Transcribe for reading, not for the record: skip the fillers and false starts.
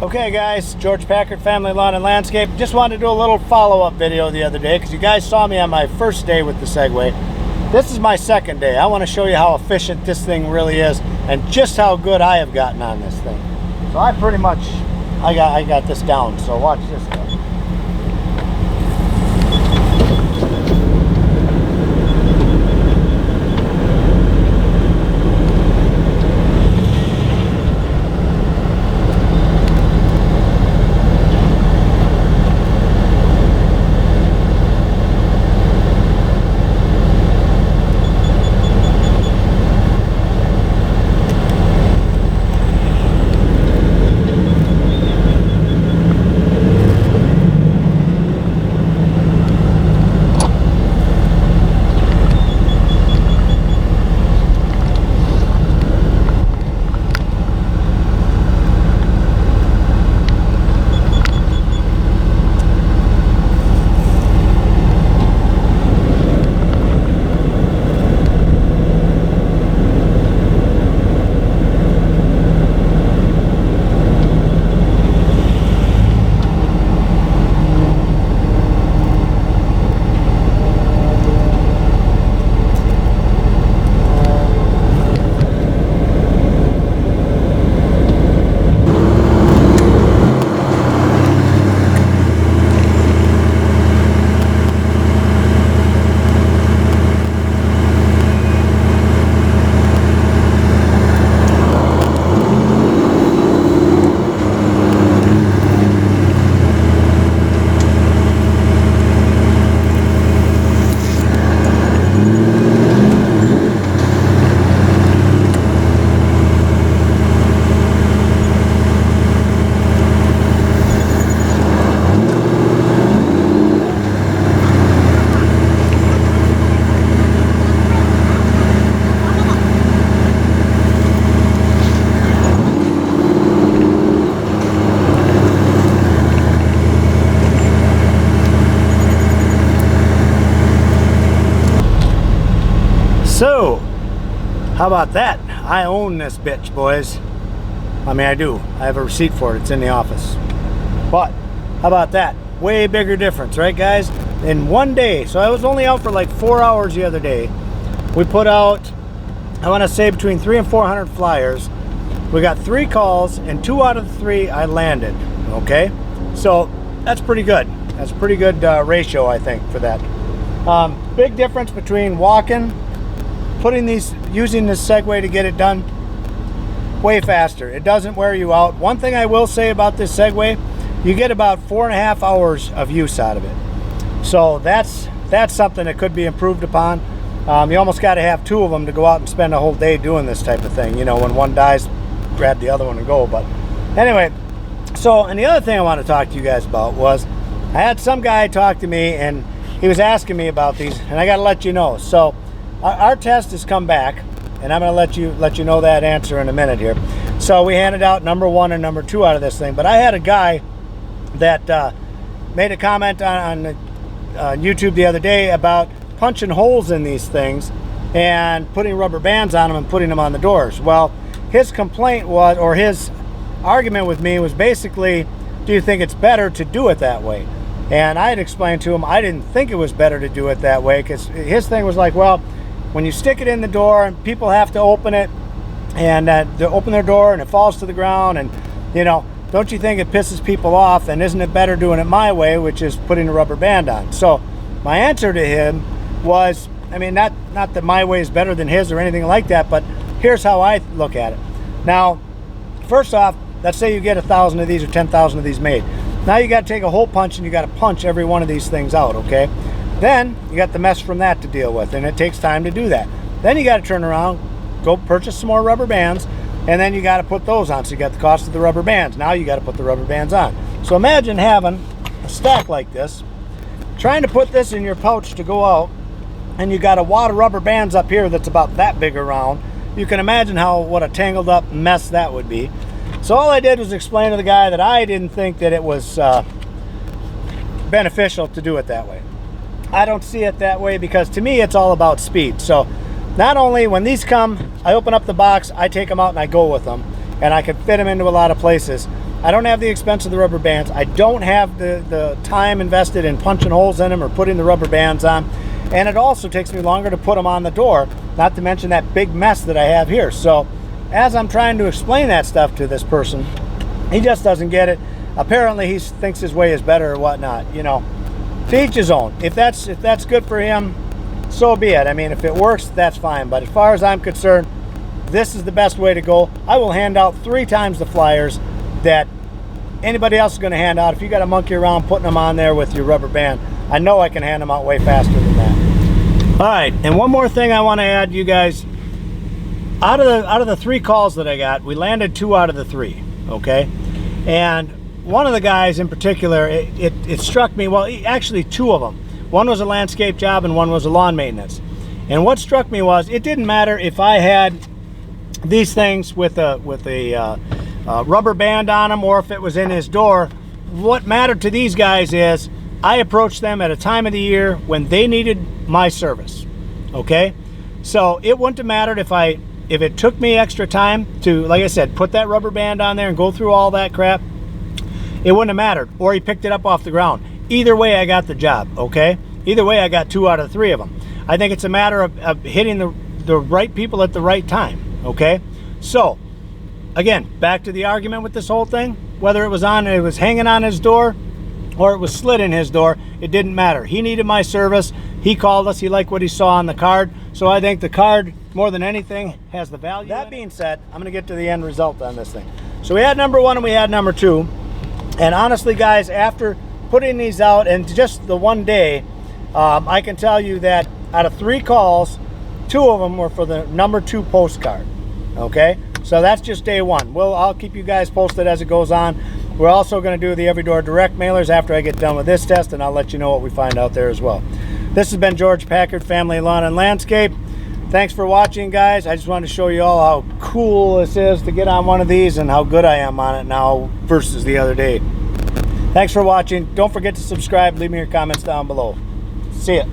Okay guys, George Packard, Family Lawn and Landscape. Just wanted to do a little follow-up video the other day because you guys saw me on my first day with the Segway. This is my second day. I want to show you how efficient this thing really is and just how good I have gotten on this thing. So I pretty much, I got this down, so watch this guy. So, how about that? I own this bitch, boys. I mean, I do. I have a receipt for it. It's in the office. But, how about that? Way bigger difference, right, guys? In one day, so I was only out for like 4 hours the other day. We put out, I want to say, between 300 and 400 flyers. We got 3 calls, and 2 out of the 3 I landed, okay? So, that's pretty good. That's a pretty good ratio, I think, for that. Big difference between walking, using this Segway to get it done, way faster. It doesn't wear you out. One thing I will say about this Segway, you get about 4.5 hours of use out of it. So that's something that could be improved upon. You almost got to have 2 of them to go out and spend a whole day doing this type of thing. You know, when one dies, grab the other one and go. But anyway, so, and the other thing I want to talk to you guys about was, I had some guy talk to me and he was asking me about these, and I got to let you know. So our test has come back, and I'm going to let you know that answer in a minute here. So we handed out number 1 and number 2 out of this thing, but I had a guy that made a comment on YouTube the other day about punching holes in these things and putting rubber bands on them and putting them on the doors. Well, his complaint was, or his argument with me was basically, do you think it's better to do it that way? And I had explained to him I didn't think it was better to do it that way, because his thing was like, well, when you stick it in the door and people have to open it, and they open their door and it falls to the ground, and you know, don't you think it pisses people off? And isn't it better doing it my way, which is putting a rubber band on? So my answer to him was, I mean, not that my way is better than his or anything like that, but here's how I look at it. Now, first off, let's say you get 1,000 of these or 10,000 of these made. Now you got to take a hole punch and you got to punch every one of these things out, okay? Then you got the mess from that to deal with, and it takes time to do that. Then you got to turn around, go purchase some more rubber bands, and then you got to put those on. So you got the cost of the rubber bands. Now you got to put the rubber bands on. So imagine having a stack like this, trying to put this in your pouch to go out, and you got a wad of rubber bands up here that's about that big around. You can imagine what a tangled up mess that would be. So all I did was explain to the guy that I didn't think that it was beneficial to do it that way. I don't see it that way, because to me it's all about speed. So not only when these come, I open up the box, I take them out and I go with them, and I can fit them into a lot of places. I don't have the expense of the rubber bands. I don't have the time invested in punching holes in them or putting the rubber bands on. And it also takes me longer to put them on the door, not to mention that big mess that I have here. So as I'm trying to explain that stuff to this person, he just doesn't get it. Apparently he thinks his way is better or whatnot. You know, to each his own. If that's good for him, so be it. I mean, if it works, that's fine. But as far as I'm concerned, this is the best way to go. I will hand out 3 times the flyers that anybody else is going to hand out. If you got to monkey around putting them on there with your rubber band, I know I can hand them out way faster than that. All right, and one more thing I want to add, you guys. Out of the 3 calls that I got, we landed 2 out of the 3. Okay, and one of the guys in particular, it struck me. Well, actually 2 of them. One was a landscape job and one was a lawn maintenance. And what struck me was it didn't matter if I had these things with a rubber band on them or if it was in his door. What mattered to these guys is I approached them at a time of the year when they needed my service. Okay, so it wouldn't have mattered if it took me extra time to, like I said, put that rubber band on there and go through all that crap. It wouldn't have mattered. Or he picked it up off the ground. Either way, I got the job. Okay, either way, I got 2 out of 3 of them. I think it's a matter of hitting the right people at the right time. Okay, so again, back to the argument with this whole thing. Whether it was hanging on his door or it was slid in his door, it didn't matter. He needed my service. He called us. He liked what he saw on the card. So I think the card, more than anything, has the value. That being said, I'm going to get to the end result on this thing. So we had number 1 and we had number 2. And honestly, guys, after putting these out and just the one day, I can tell you that out of 3 calls, 2 of them were for the number 2 postcard. Okay, so that's just day 1. I'll keep you guys posted as it goes on. We're also going to do the Every Door direct mailers after I get done with this test, and I'll let you know what we find out there as well. This has been George Packard, Family Lawn and Landscape. Thanks for watching, guys. I just wanted to show you all how cool this is to get on one of these and how good I am on it now versus the other day. Thanks for watching. Don't forget to subscribe. Leave me your comments down below. See ya.